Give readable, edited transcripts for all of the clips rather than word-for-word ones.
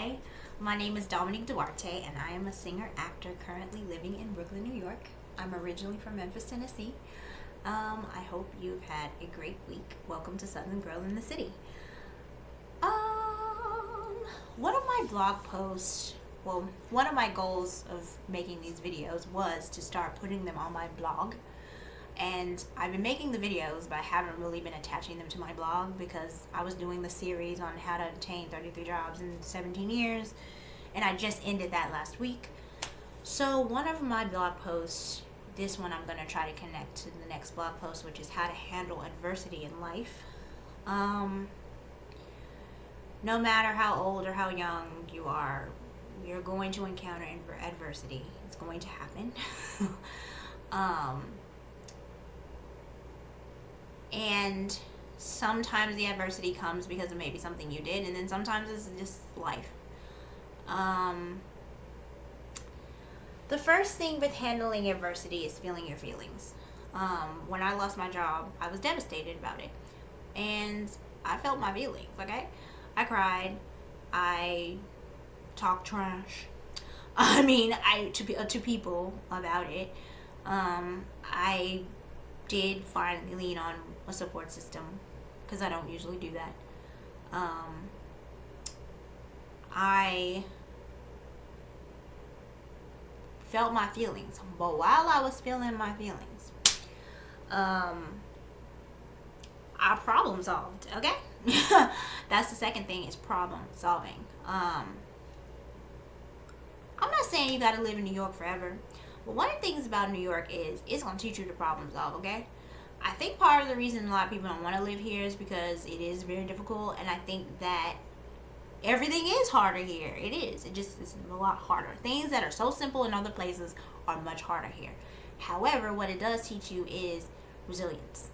Hi, my name is Dominique Duarte, and I am a singer-actor currently living in Brooklyn, New York. I'm originally from Memphis, Tennessee. I hope you've had a great week. Welcome to Southern Girl in the City. One of my blog posts, one of my goals of making these videos was to start putting them on my blog. And I've been making the videos, but I haven't really been attaching them to my blog because I was doing the series on how to obtain 33 jobs in 17 years, and I just ended that last week. So one of my blog posts, this one I'm going to try to connect to the next blog post, which is how to handle adversity in life. No matter how old or how young you are, you're going to encounter adversity. It's going to happen. And sometimes the adversity comes because of maybe something you did, and then sometimes it's just life. The first thing with handling adversity is feeling your feelings. When I lost my job, I was devastated about it, and I felt my feelings. Okay, I cried, I talked trash. To people about it. I did finally lean on a support system because I don't usually do that. I felt my feelings, but while I was feeling my feelings, I problem solved. Okay. That's the second thing, is problem solving. I'm not saying you gotta live in New York forever, but one of the things about New York is it's gonna teach you to problem solve. Okay, I think part of the reason a lot of people don't want to live here is because it is very difficult, and I think that everything is harder here. It is. It's a lot harder. Things that are so simple in other places are much harder here. However, what it does teach you is resilience,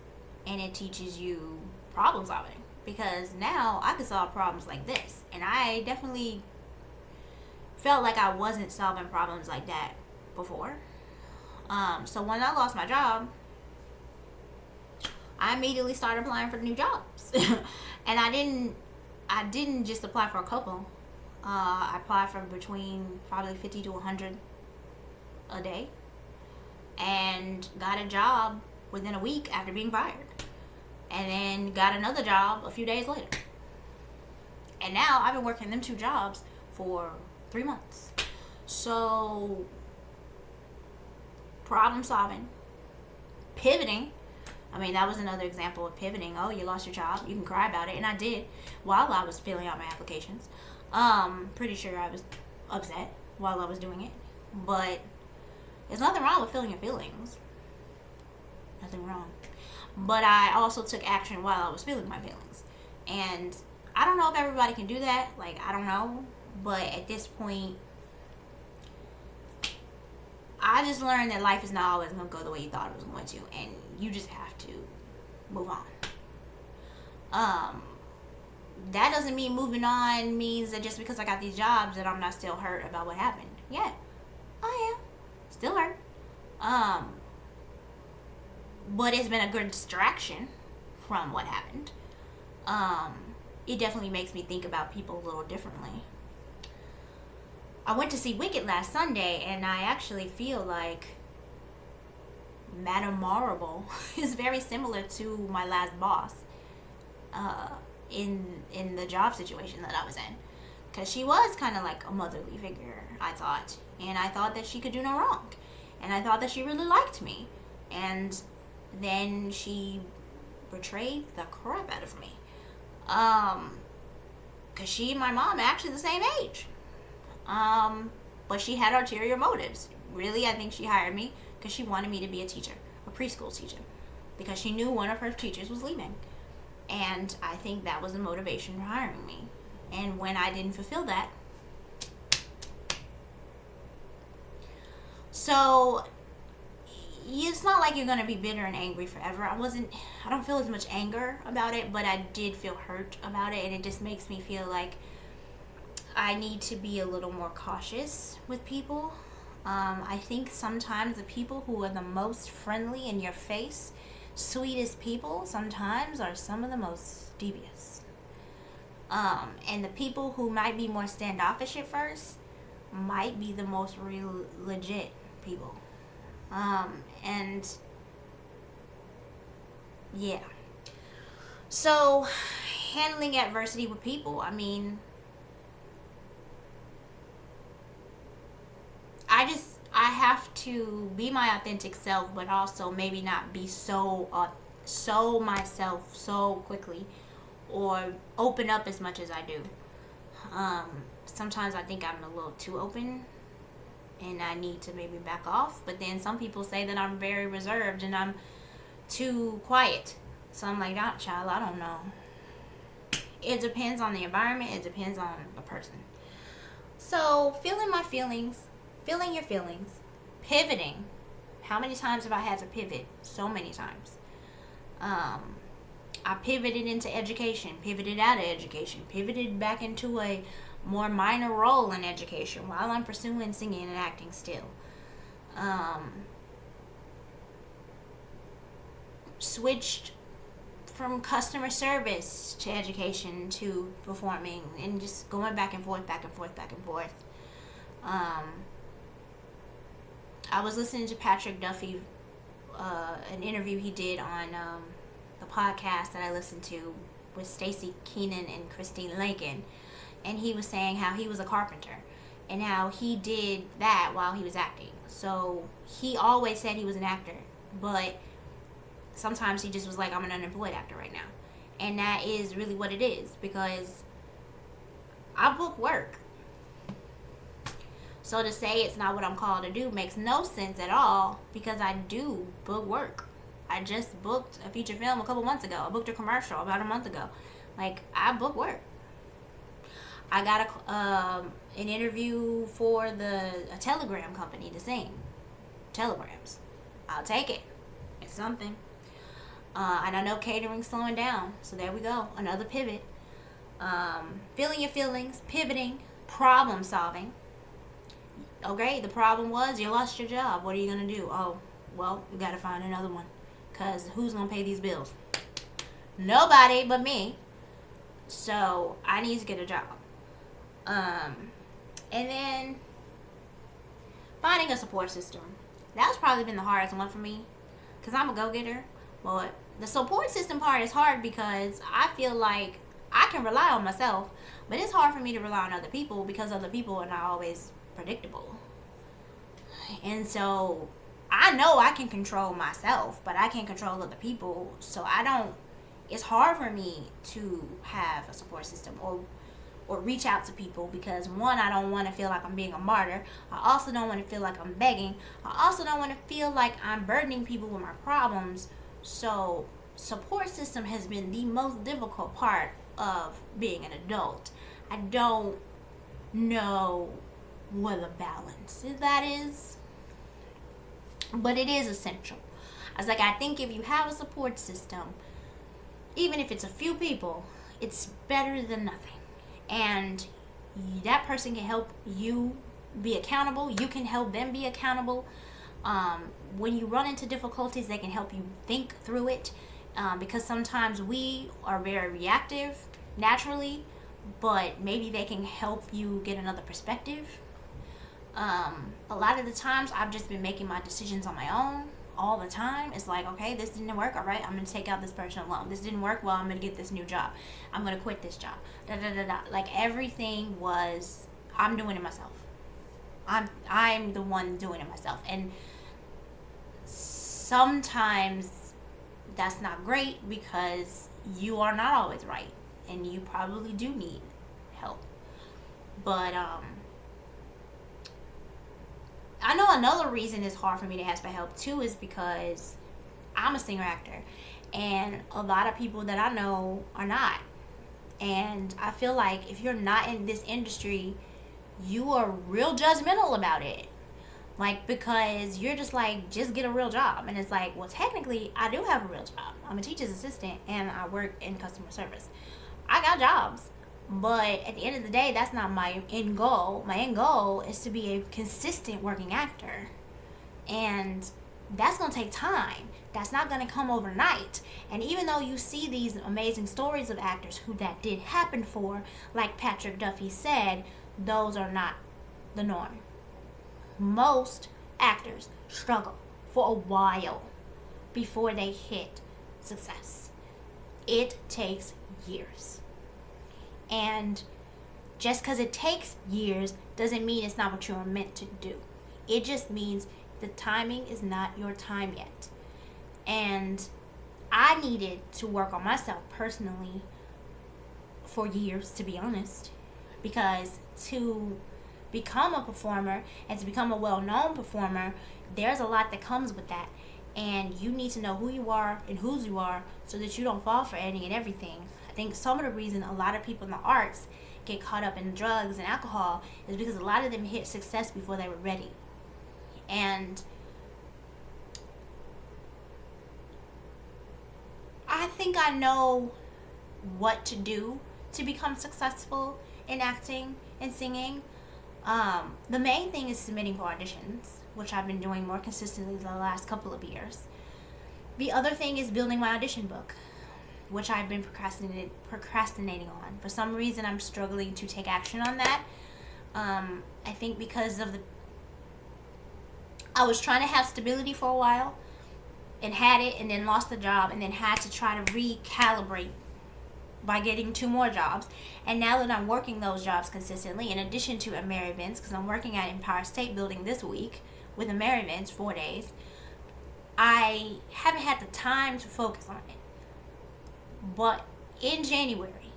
and it teaches you problem solving, because now I can solve problems like this, and I definitely felt like I wasn't solving problems like that before. So when I lost my job, I immediately started applying for new jobs. And I didn't just apply for a couple. I applied for between probably 50 to 100 a day, and got a job within a week after being fired, and then got another job a few days later. And now I've been working them 2 jobs for 3 months. So problem solving, pivoting. That was another example of pivoting. Oh, you lost your job, you can cry about it, and I did while I was filling out my applications. Pretty sure I was upset while I was doing it, but there's nothing wrong with feeling your feelings. Nothing wrong. But I also took action while I was feeling my feelings, and I don't know if everybody can do that. I don't know, but at this point, I just learned that life is not always going to go the way you thought it was going to, and you just have to move on. That doesn't mean moving on means that just because I got these jobs that I'm not still hurt about what happened. Yeah, I am still hurt. But it's been a good distraction from what happened. It definitely makes me think about people a little differently. I went to see Wicked last Sunday, and I actually feel like Madame Marble is very similar to my last boss in the job situation that I was in, because she was kind of like a motherly figure, I thought, and I thought that she could do no wrong, and I thought that she really liked me, and then she betrayed the crap out of me, because she and my mom are actually the same age. But she had ulterior motives. Really, I think she hired me because she wanted me to be a teacher, a preschool teacher, because she knew one of her teachers was leaving. And I think that was the motivation for hiring me. And when I didn't fulfill that, so it's not like you're going to be bitter and angry forever. I don't feel as much anger about it, but I did feel hurt about it, and it just makes me feel like I need to be a little more cautious with people. I think sometimes the people who are the most friendly in your face, sweetest people, sometimes are some of the most devious. And the people who might be more standoffish at first might be the most real legit people. And yeah. So, handling adversity with people, I mean, I have to be my authentic self, but also maybe not be so myself so quickly, or open up as much as I do. Sometimes I think I'm a little too open, and I need to maybe back off. But then some people say that I'm very reserved and I'm too quiet. So I'm like, nah, child, I don't know. It depends on the environment. It depends on the person. So, feeling your feelings, pivoting. How many times have I had to pivot? So many times. I pivoted into education, pivoted out of education, pivoted back into a more minor role in education while I'm pursuing singing and acting still. Switched from customer service to education to performing, and just going back and forth, back and forth, back and forth. I was listening to Patrick Duffy, an interview he did on the podcast that I listened to with Stacey Keenan and Christine Lincoln, and he was saying how he was a carpenter and how he did that while he was acting. So he always said he was an actor, but sometimes he just was like, I'm an unemployed actor right now. And that is really what it is, because I book work. So to say it's not what I'm called to do makes no sense at all, because I do book work. I just booked a feature film a couple months ago. I booked a commercial about a month ago. Like, I book work. I got an interview for a telegram company to sing. Telegrams. I'll take it. It's something. And I know catering's slowing down. So there we go. Another pivot. Feeling your feelings. Pivoting. Problem solving. Okay, the problem was you lost your job. What are you going to do? Oh, well, you got to find another one. Because who's going to pay these bills? Nobody but me. So I need to get a job. And then finding a support system. That's probably been the hardest one for me, because I'm a go-getter. But the support system part is hard because I feel like I can rely on myself, but it's hard for me to rely on other people because other people are not always predictable. And so I know I can control myself, but I can't control other people. So it's hard for me to have a support system or reach out to people, because one, I don't want to feel like I'm being a martyr. I also don't want to feel like I'm begging. I also don't want to feel like I'm burdening people with my problems. So support system has been the most difficult part of being an adult. I don't know what the balance that is, but it is essential. I think if you have a support system, even if it's a few people, it's better than nothing. And that person can help you be accountable. You can help them be accountable. When you run into difficulties, they can help you think through it. Because sometimes we are very reactive naturally, but maybe they can help you get another perspective. A lot of the times I've just been making my decisions on my own all the time. It's like, okay, this didn't work. All right, I'm going to take out this personal loan. This didn't work. Well, I'm going to get this new job. I'm going to quit this job. Like, everything was, I'm doing it myself. I'm the one doing it myself. And sometimes that's not great, because you are not always right, and you probably do need help. But I know another reason it's hard for me to ask for help too is because I'm a singer actor, and a lot of people that I know are not. And I feel like if you're not in this industry, you are real judgmental about it. Like, because you're just like, just get a real job. And it's like, well, technically, I do have a real job. I'm a teacher's assistant, and I work in customer service. I got jobs. But at the end of the day, that's not my end goal. My end goal is to be a consistent working actor. And That's going to take time. That's not going to come overnight. And even though you see these amazing stories of actors who that did happen for, like Patrick Duffy said, those are not the norm. Most actors struggle for a while before they hit success. It takes years. And just because it takes years doesn't mean it's not what you're meant to do. It just means the timing is not your time yet. And I needed to work on myself personally for years, to be honest, because to become a performer and to become a well-known performer, there's a lot that comes with that. And you need to know who you are and whose you are so that you don't fall for any and everything. I think some of the reason a lot of people in the arts get caught up in drugs and alcohol is because a lot of them hit success before they were ready. And I think I know what to do to become successful in acting and singing. The main thing is submitting for auditions, which I've been doing more consistently the last couple of years. The other thing is building my audition book, which I've been procrastinating on. For some reason, I'm struggling to take action on that. I think because of I was trying to have stability for a while and had it and then lost the job and then had to try to recalibrate by getting 2 more jobs. And now that I'm working those jobs consistently, in addition to AmeriVents, because I'm working at Empire State Building this week with AmeriVents 4 days, I haven't had the time to focus on it. But in January,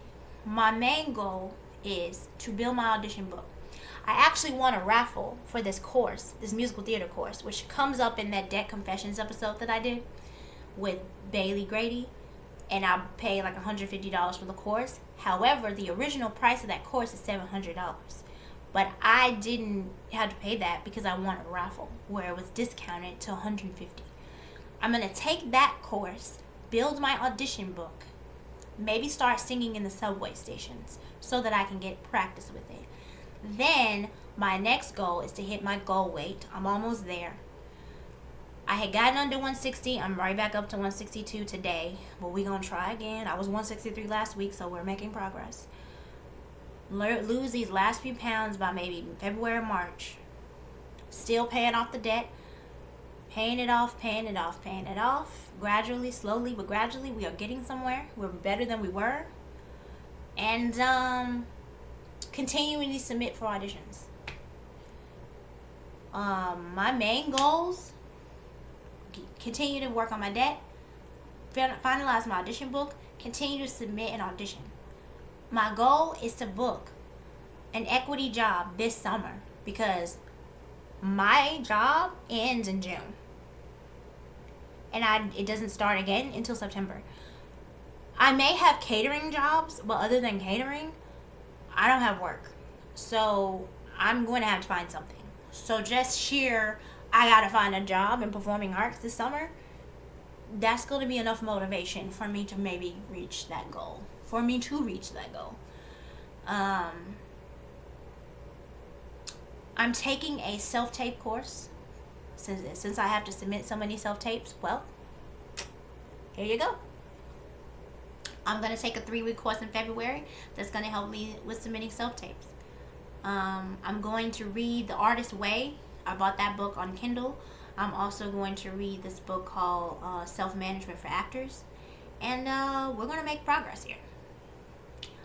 my main goal is to build my audition book. I actually won a raffle for this course, this musical theater course, which comes up in that Debt Confessions episode that I did with Bailey Grady. And I paid like $150 for the course. However, the original price of that course is $700. But I didn't have to pay that because I won a raffle where it was discounted to $150. I'm going to take that course, build my audition book, maybe start singing in the subway stations so that I can get practice with it. Then my next goal is to hit my goal weight. I'm almost there. I had gotten under 160. I'm right back up to 162 today. But we're going to try again. I was 163 last week, so we're making progress. Lose these last few pounds by maybe February, March. Still paying off the debt. Paying it off. Gradually, slowly, but gradually, we are getting somewhere. We're better than we were. And continuing to submit for auditions. My main goals: continue to work on my debt, finalize my audition book, continue to submit an audition. My goal is to book an equity job this summer because my job ends in June. And it doesn't start again until September. I may have catering jobs, but other than catering, I don't have work. So I'm going to have to find something. So just sheer, I got to find a job in performing arts this summer, that's going to be enough motivation for me to maybe reach that goal. I'm taking a self-tape course. Since I have to submit so many self-tapes, well, here you go. I'm going to take a 3-week course in February that's going to help me with submitting self-tapes. I'm going to read The Artist's Way. I bought that book on Kindle. I'm also going to read this book called Self-Management for Actors. And we're going to make progress here.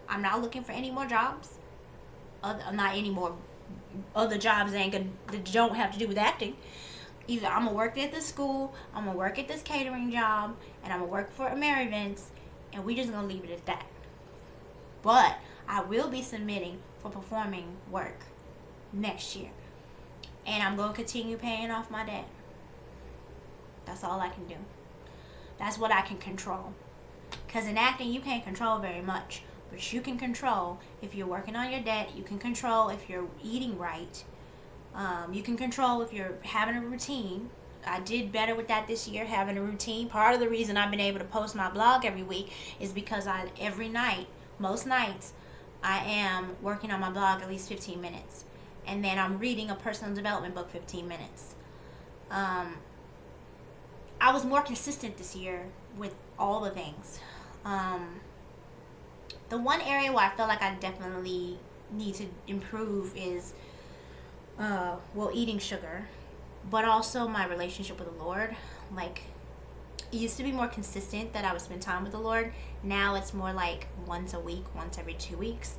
I'm not looking for any more jobs. Not any more other jobs that don't have to do with acting. Either I'm going to work at this school, I'm going to work at this catering job, and I'm going to work for AmeriVents, and we're just going to leave it at that. But I will be submitting for performing work next year. And I'm going to continue paying off my debt. That's all I can do. That's what I can control. Because in acting, you can't control very much. But you can control if you're working on your debt. You can control if you're eating right. You can control if you're having a routine. I did better with that this year, having a routine. Part of the reason I've been able to post my blog every week is because every night, most nights, I am working on my blog at least 15 minutes. And then I'm reading a personal development book 15 minutes. I was more consistent this year with all the things. The one area where I feel like I definitely need to improve is, eating sugar, but also my relationship with the Lord. Like, it used to be more consistent that I would spend time with the Lord. Now it's more like once a week, once every 2 weeks.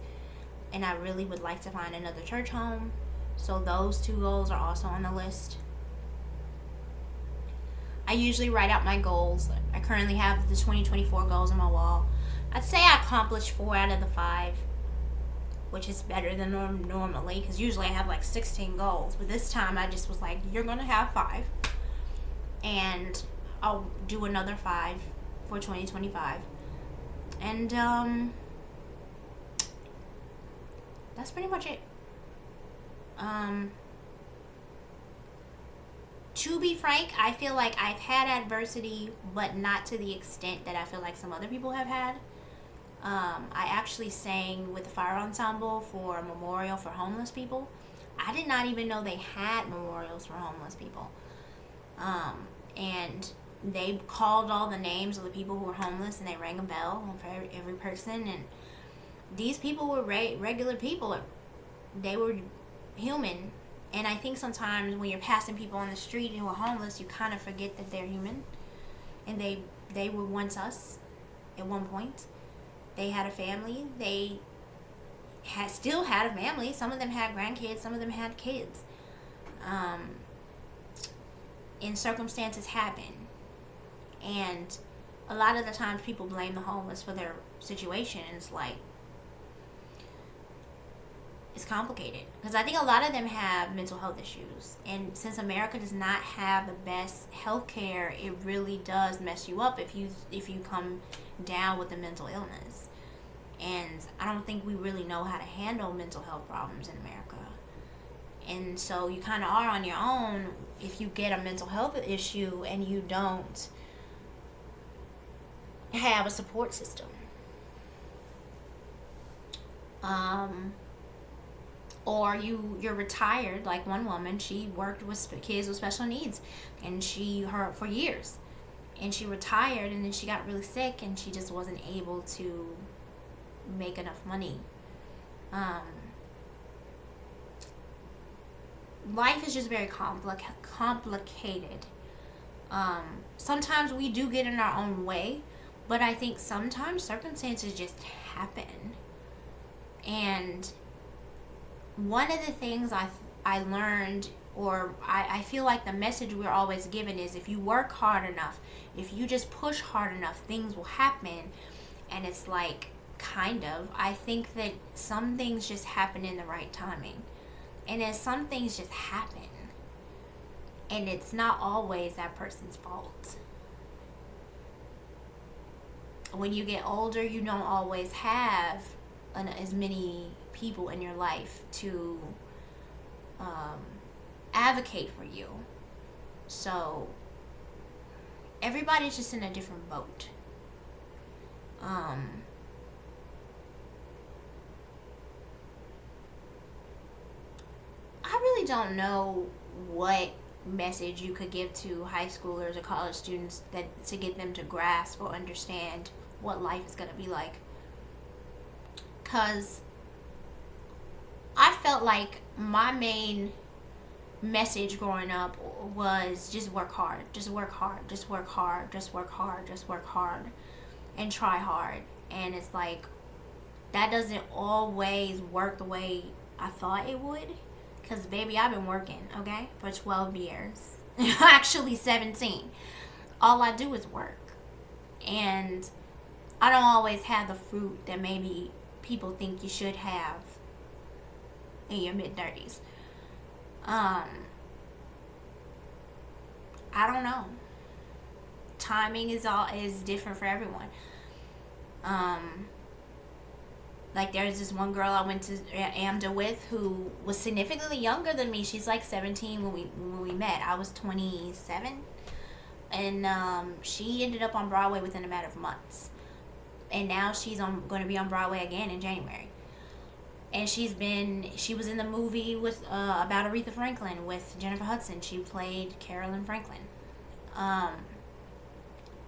And I really would like to find another church home. So those two goals are also on the list. I usually write out my goals. I currently have the 2024 goals on my wall. I'd say I accomplished 4 out of the 5, which is better than normally, because usually I have like 16 goals. But this time I just was like, you're going to have 5. And I'll do another 5 for 2025. And that's pretty much it. To be frank, I feel like I've had adversity, but not to the extent that I feel like some other people have had. I actually sang with the fire ensemble for a memorial for homeless people. I did not even know they had memorials for homeless people. And they called all the names of the people who were homeless, and they rang a bell for every person. And these people were regular people. They were human. And I think sometimes when you're passing people on the street who are homeless, you kind of forget that they're human. And they were once us at one point. They had a family. They still had a family. Some of them had grandkids. Some of them had kids. And circumstances happen. And a lot of the times people blame the homeless for their situation. And it's like, it's complicated, because I think a lot of them have mental health issues, and since America does not have the best health care, it really does mess you up if you come down with a mental illness. And I don't think we really know how to handle mental health problems in America. And so you kind of are on your own if you get a mental health issue and you don't have a support system. Or you're retired, like one woman. She worked with kids with special needs, and her for years, and she retired, and then she got really sick, and she just wasn't able to make enough money. Life is just very complicated. Sometimes we do get in our own way, but I think sometimes circumstances just happen. And one of the things I learned, or I feel like the message we're always given is, if you work hard enough, if you just push hard enough, things will happen. And it's like, kind of. I think that some things just happen in the right timing. And then some things just happen. And it's not always that person's fault. When you get older, you don't always have as many people in your life to advocate for you. So everybody's just in a different boat. I really don't know what message you could give to high schoolers or college students to get them to grasp or understand what life is going to be like. Because I felt like my main message growing up was just work hard, just work hard, just work hard, just work hard, just work hard, and try hard. And it's like, that doesn't always work the way I thought it would. Because, baby, I've been working, okay, for 12 years. Actually, 17. All I do is work. And I don't always have the fruit that maybe people think you should have in your mid-30s. I don't know. Timing is different for everyone. Like, there's this one girl I went to AMDA with who was significantly younger than me. She's like 17 when we met. I was 27. And she ended up on Broadway within a matter of months. And now she's going to be on Broadway again in January. And she was in the movie with about Aretha Franklin with Jennifer Hudson. She played Carolyn Franklin.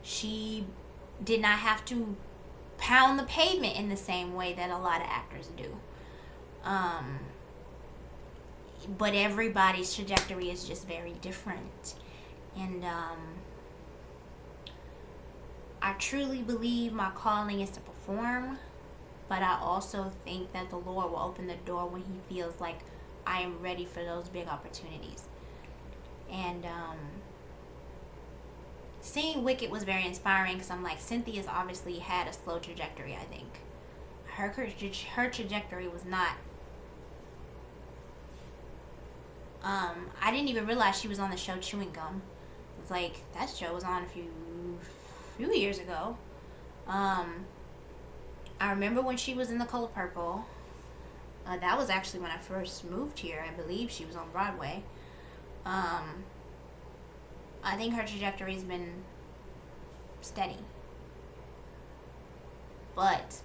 She did not have to pound the pavement in the same way that a lot of actors do. But everybody's trajectory is just very different. And I truly believe my calling is to perform, but I also think that the Lord will open the door when He feels like I am ready for those big opportunities. And seeing Wicked was very inspiring because I'm like, Cynthia's obviously had a slow trajectory, I think. Her trajectory was not. I didn't even realize she was on the show Chewing Gum. It was like, that show was on a few years ago. I remember when she was in The Color Purple. That was actually when I first moved here. I believe she was on Broadway. I think her trajectory's been steady. But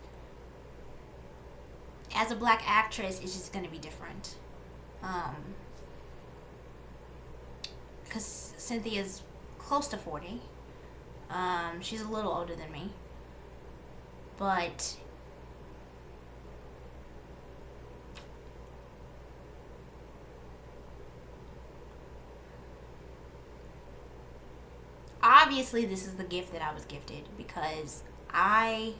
as a black actress, it's just going to be different. Because Cynthia's close to 40. She's a little older than me. But obviously this is the gift that I was gifted, because I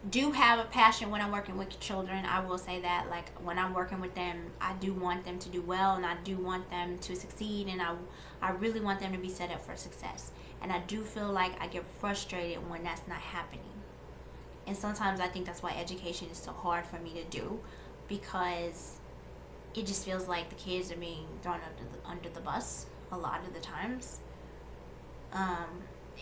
do have a passion when I'm working with children. I will say that, like, when I'm working with them, I do want them to do well, and I do want them to succeed, and I really want them to be set up for success. And I do feel like I get frustrated when that's not happening. And sometimes I think that's why education is so hard for me to do, because it just feels like the kids are being thrown under the bus a lot of the times.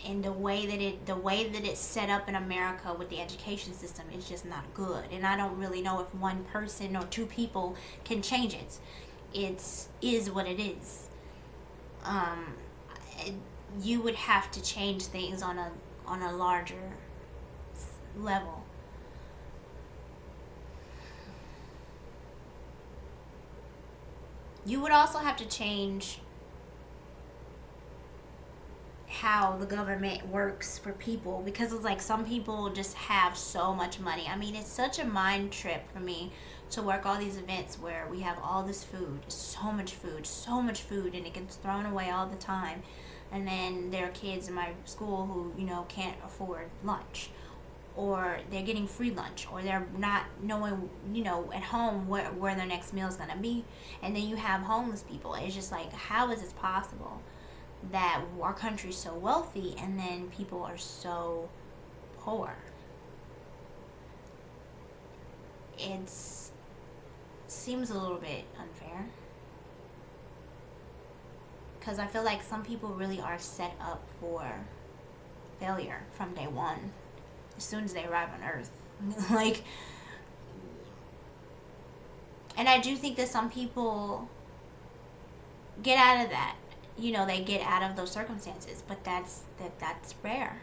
And the way that it's set up in America with the education system is just not good. And I don't really know if one person or two people can change it. It is what it is. You would have to change things on a larger level. You would also have to change how the government works for people, because it's like some people just have so much money. I mean, it's such a mind trip for me to work all these events where we have all this food, so much food, and it gets thrown away all the time. And then there are kids in my school who, can't afford lunch, or they're getting free lunch, or they're not knowing, at home where their next meal is going to be. And then you have homeless people. It's just like, how is this possible that our country's so wealthy and then people are so poor? It seems a little bit unfair, because I feel like some people really are set up for failure from day one, as soon as they arrive on Earth. Like, and I do think that some people get out of that. They get out of those circumstances, but that's rare.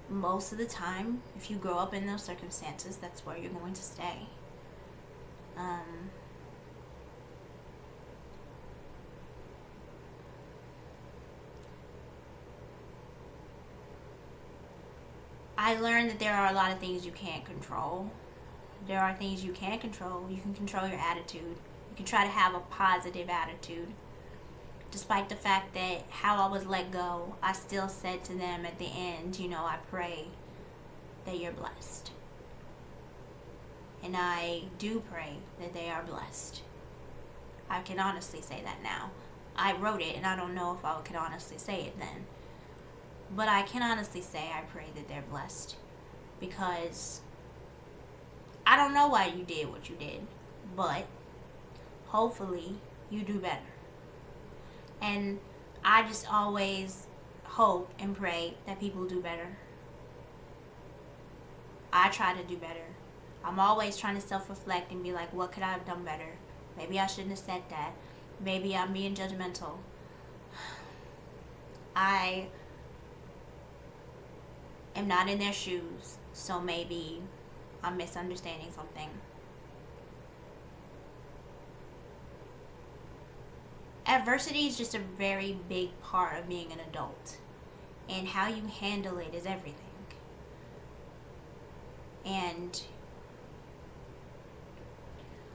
Most of the time, if you grow up in those circumstances, that's where you're going to stay. I learned that there are a lot of things you can't control. There are things you can control. You can control your attitude. You can try to have a positive attitude. Despite the fact that how I was let go, I still said to them at the end, I pray that you're blessed. And I do pray that they are blessed. I can honestly say that now. I wrote it, and I don't know if I could honestly say it then. But I can honestly say I pray that they're blessed, because I don't know why you did what you did, but hopefully you do better. And I just always hope and pray that people do better. I try to do better. I'm always trying to self-reflect and be like, what could I have done better? Maybe I shouldn't have said that. Maybe I'm being judgmental. I am not in their shoes, so maybe I'm misunderstanding something. adversity is just a very big part of being an adult, and how you handle it is everything. And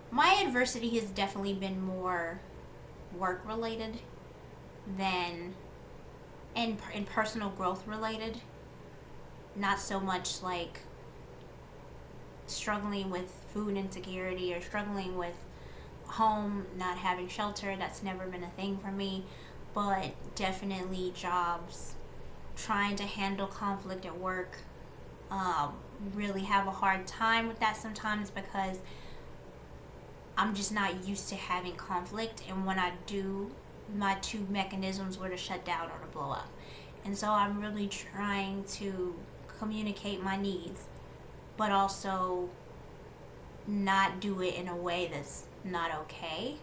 my adversity has definitely been more work related than and personal growth related, not so much like struggling with food insecurity or struggling with home, not having shelter. That's never been a thing for me, but definitely jobs, trying to handle conflict at work. Really have a hard time with that sometimes because I'm just not used to having conflict, and when I do, my two mechanisms were to shut down or to blow up. And so I'm really trying to communicate my needs, but also not do it in a way that's not okay,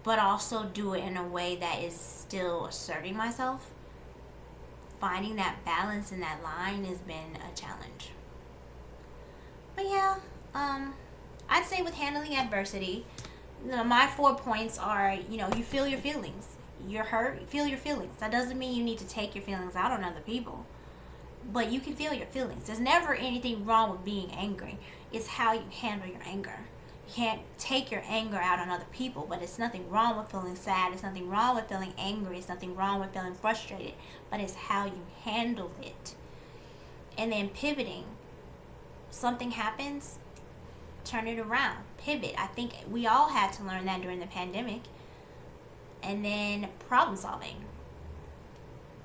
but also do it in a way that is still asserting myself. Finding that balance and that line has been a challenge. But yeah, I'd say with handling adversity, my 4 points are, you feel your feelings. You're hurt, feel your feelings. That doesn't mean you need to take your feelings out on other people, but you can feel your feelings. There's never anything wrong with being angry. It's how you handle your anger. You can't take your anger out on other people, but it's nothing wrong with feeling sad. It's nothing wrong with feeling angry. It's nothing wrong with feeling frustrated, but it's how you handle it. And then pivoting. Something happens, turn it around, pivot. I think we all had to learn that during the pandemic. And then problem solving.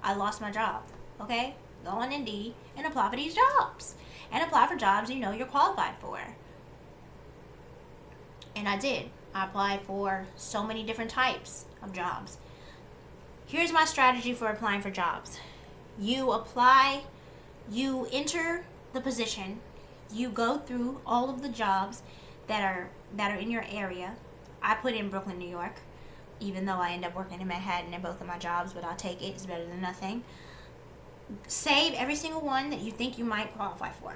I lost my job. Okay? Go on Indeed and apply for these jobs. And apply for jobs you're qualified for. And I did. I applied for so many different types of jobs. Here's my strategy for applying for jobs. You apply, you enter the position, you go through all of the jobs that are in your area. I put in Brooklyn, New York, even though I end up working in Manhattan in both of my jobs, but I'll take it. It's better than nothing. Save every single one that you think you might qualify for.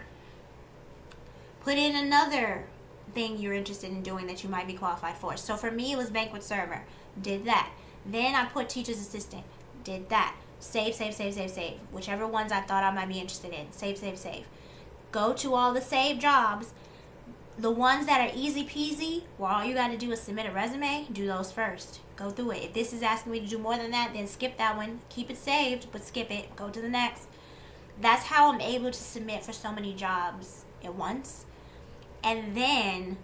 Put in another thing you're interested in doing that you might be qualified for. So for me, it was banquet server. Did that. Then I put teacher's assistant. Did that. Save. Whichever ones I thought I might be interested in. Save. Go to all the saved jobs. The ones that are easy peasy, where all you got to do is submit a resume, do those first. Go through it. If this is asking me to do more than that, then skip that one. Keep it saved, but skip it. Go to the next. That's how I'm able to submit for so many jobs at once. And then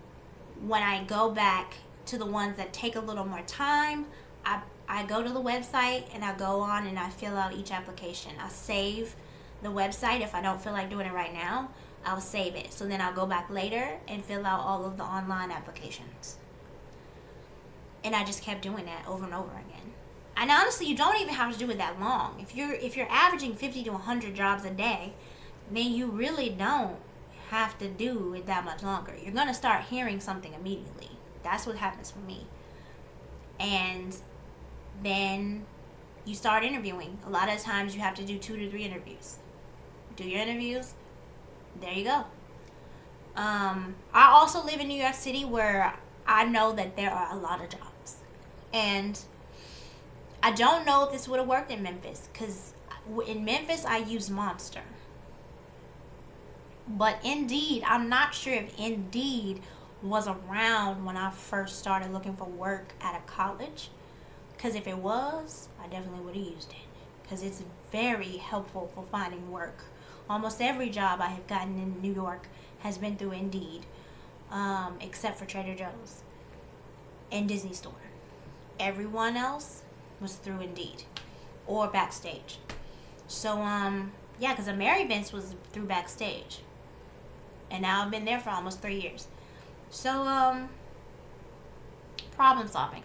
when I go back to the ones that take a little more time, I go to the website and I go on and I fill out each application. I save the website. If I don't feel like doing it right now, I'll save it. So then I'll go back later and fill out all of the online applications. And I just kept doing that over and over again. And honestly, you don't even have to do it that long. If you're averaging 50 to 100 jobs a day, then you really don't have to do it that much longer. You're going to start hearing something immediately. That's what happens for me. And then you start interviewing. A lot of times you have to do 2 to 3 interviews. Do your interviews. There you go. I also live in New York City, where I know that there are a lot of jobs. And I don't know if this would have worked in Memphis, because in Memphis I use Monster. But Indeed, I'm not sure if Indeed was around when I first started looking for work out of college. Because if it was, I definitely would have used it. Because it's very helpful for finding work. Almost every job I have gotten in New York has been through Indeed. Except for Trader Joe's and Disney Store. Everyone else was through Indeed or Backstage. So, yeah, because Mary Vince was through Backstage. And now I've been there for almost 3 years. So, problem solving.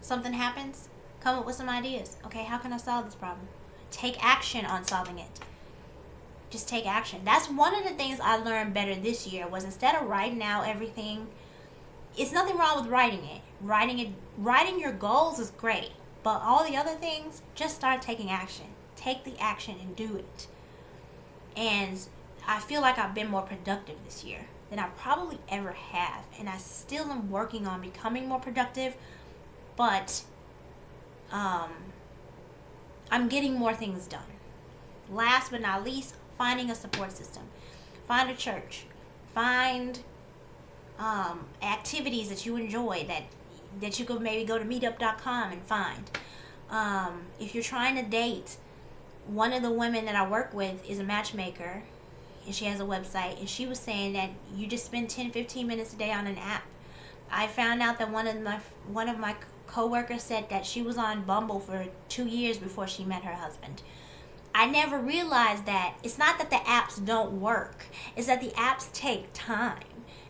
Something happens, come up with some ideas. Okay, how can I solve this problem? Take action on solving it. Just take action. That's one of the things I learned better this year, was instead of writing out everything, it's nothing wrong with writing it. Writing your goals is great. But all the other things, just start taking action. Take the action and do it. And I feel like I've been more productive this year than I probably ever have. And I still am working on becoming more productive. But um, I'm getting more things done. Last but not least, finding a support system. Find a church. Find activities that you enjoy that you could maybe go to meetup.com and find. If you're trying to date, one of the women that I work with is a matchmaker, and she has a website, and she was saying that you just spend 10-15 minutes a day on an app. I found out that one of my coworkers said that she was on Bumble for 2 years before she met her husband. I never realized that it's not that the apps don't work, it's that the apps take time.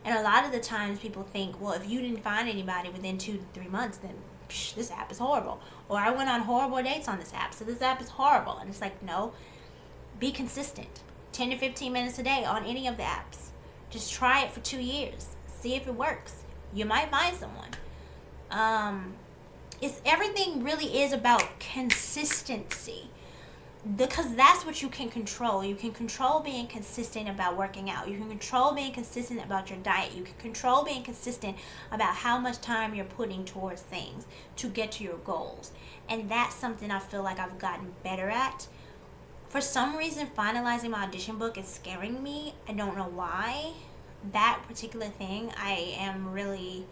And a lot of the times people think, well, if you didn't find anybody within 2 to 3 months, then this app is horrible. Or I went on horrible dates on this app, so this app is horrible. And it's like, no, be consistent. 10 to 15 minutes a day on any of the apps. Just try it for 2 years. See if it works. You might find someone. Everything really is about consistency. Because that's what you can control. You can control being consistent about working out. You can control being consistent about your diet. You can control being consistent about how much time you're putting towards things to get to your goals. And that's something I feel like I've gotten better at. For some reason, finalizing my audition book is scaring me. I don't know why. That particular thing I am really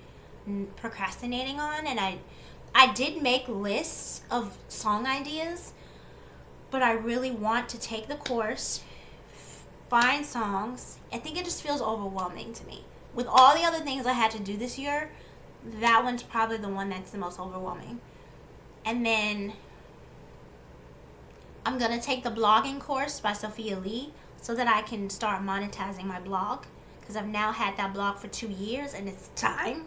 procrastinating on. And I did make lists of song ideas, but I really want to take the course, find songs. I think it just feels overwhelming to me. With all the other things I had to do this year, that one's probably the one that's the most overwhelming. And then I'm going to take the blogging course by Sophia Lee so that I can start monetizing my blog, because I've now had that blog for 2 years and it's time.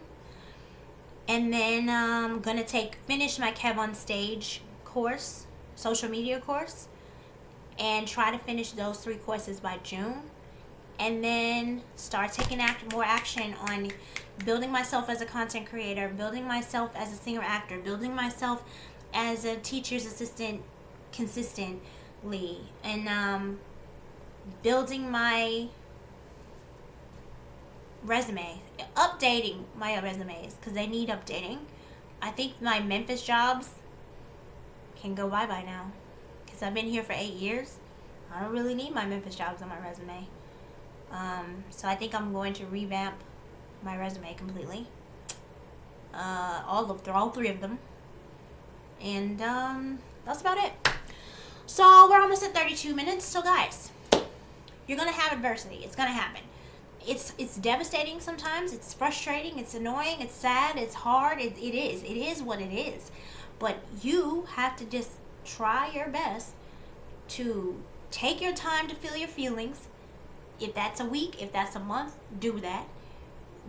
And then I'm going to finish my Kev on Stage course, social media course, and try to finish those 3 courses by June. And then start taking more action on building myself as a content creator, building myself as a singer actor, building myself as a teacher's assistant consistently, and building my resume, updating my resumes, because they need updating. I think my Memphis jobs can go bye-bye now, because I've been here for 8 years. I don't really need my Memphis jobs on my resume. So I think I'm going to revamp my resume completely. All 3 of them. And that's about it. So we're almost at 32 minutes. So guys, you're going to have adversity. It's going to happen. It's devastating sometimes. It's frustrating. It's annoying. It's sad. It's hard. It is. It is what it is. But you have to just try your best to take your time to feel your feelings. If that's a week, if that's a month, do that.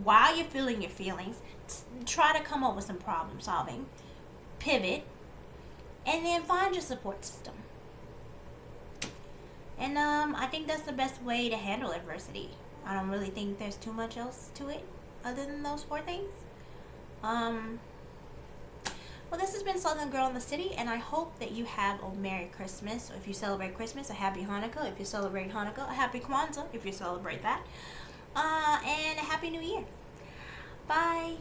While you're feeling your feelings, try to come up with some problem solving. Pivot. And then find your support system. And I think that's the best way to handle adversity. I don't really think there's too much else to it other than those 4 things. Well, this has been Southern Girl in the City, and I hope that you have a Merry Christmas. So if you celebrate Christmas, a Happy Hanukkah. If you celebrate Hanukkah, a Happy Kwanzaa, if you celebrate that. And a Happy New Year. Bye.